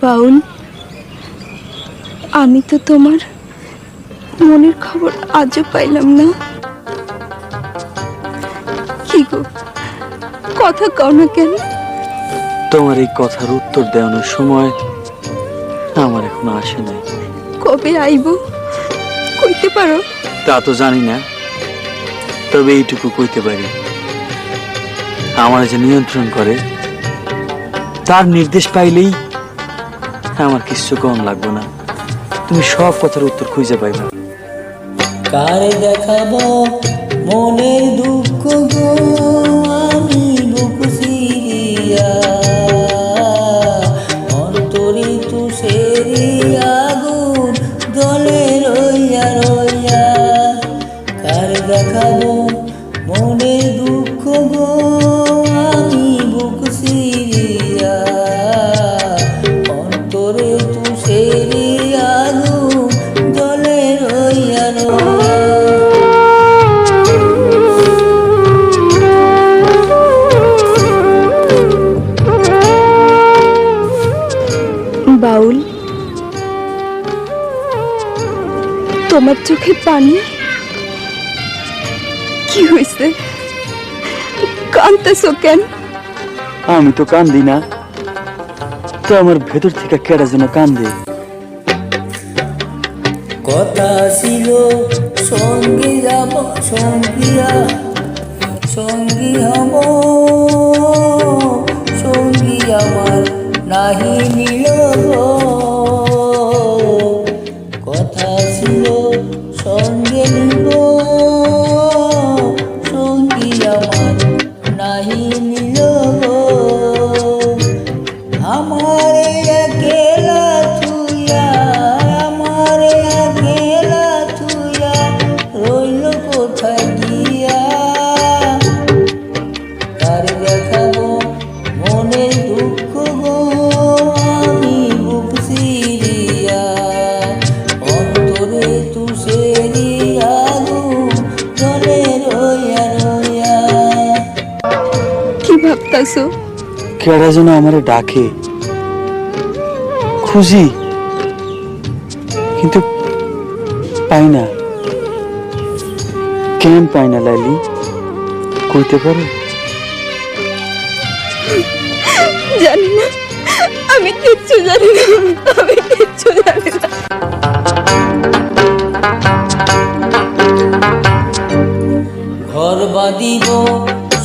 বাউল, আমি তো তোমার মনের খবর আজও পাইলাম না। কি গো, কথা কও না কেন? তোমার এই কথার উত্তর দেওয়ানোর সময় আমার এখনো আসে নাই। কবে আইব কইতে পারো? তা তো জানি না, তবে এইটুকু কইতে পারি, আমার যে নিয়ন্ত্রণ করে তার নির্দেশ পাইলেই আমার কিছু কম লাগবে না। তুমি সব কথার উত্তর খুঁজে পাইবা। কারে দেখাবো মনের দুঃখ গো, আমি বুক সিরিয়া অন্তরে তুষেরি আগুন জলে রইয়া রইয়া। কারে দেখাবো মনের দুঃখ গো, আমি বুক সিরিয়া অন্তরে তুষেরি আগুন জলে রইয়া রইয়া। বাউল, তোমার চোখে পানি? কি হয়েছে? কাঁদতেছো কেন? আমি তো কান্দি না, তো আমার ভেতর থেকে কেডা যেন কান্দে। কথা ছিল সঙ্গী যাব, সঙ্গী হব, সঙ্গী আমার নাহি নিল গো। কথা ছিল সঙ্গে নিব, সঙ্গী আমার নাহি নিল গো। আমারে একলা থুইয়া, আমারে একলা থুইয়া রইল কোথায় গিয়া। কারে দেখাবো মনের দুঃখ গো, আমি বুক সিরিয়া অন্তরে তুষেরি আগুন জলে রইয়া রইয়া। কি ভাবতাছো? কেডা যেন আমারে ডাকে, খুঁজি কিন্তু পাই না। কেন পাই না লাইলি, কইতে পারো? জানি না, আমি কিচ্ছু জানি না, আমি কিচ্ছু জানি না। ঘর বাঁধিব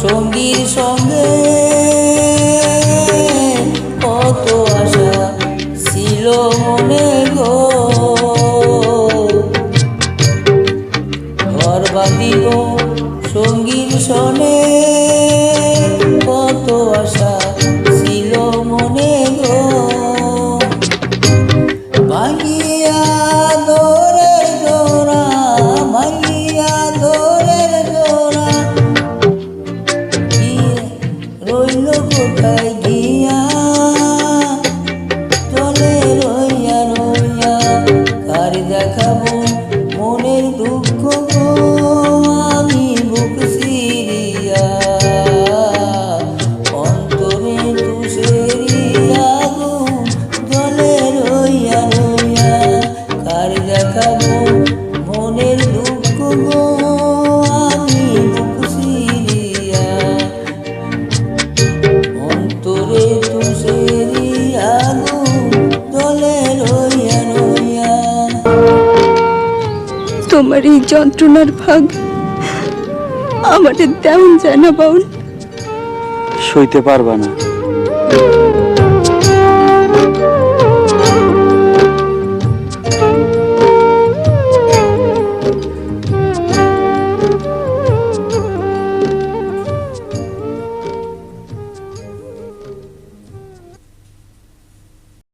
সঙ্গীর সঙ্গে, কত আশা ছিল মনে গো। ঘর বাঁধিব সঙ্গীর সনে, কত আশা ছিল মনে গো। ভাঙিয়া দোরের জোড়া, ভাঙিয়া দোরের জোড়া রইল কোথায় গিয়া। চলে রইয়া রইয়া। কারে দেখাবো মনের দুঃখ গো, আমি বুক সিরিয়া অন্তরে তুষেরি আগুন জলে রইয়া রইয়া। কারে দেখাবো মনের দুঃখ গো, আমি বুক সিরিয়া অন্তরে তুষেরি আগুন জলে রইয়া রইয়া। তোমার এই যন্ত্রণার ভাগ আমাদের তেমন যায় না বাউল। সইতে পারবা না।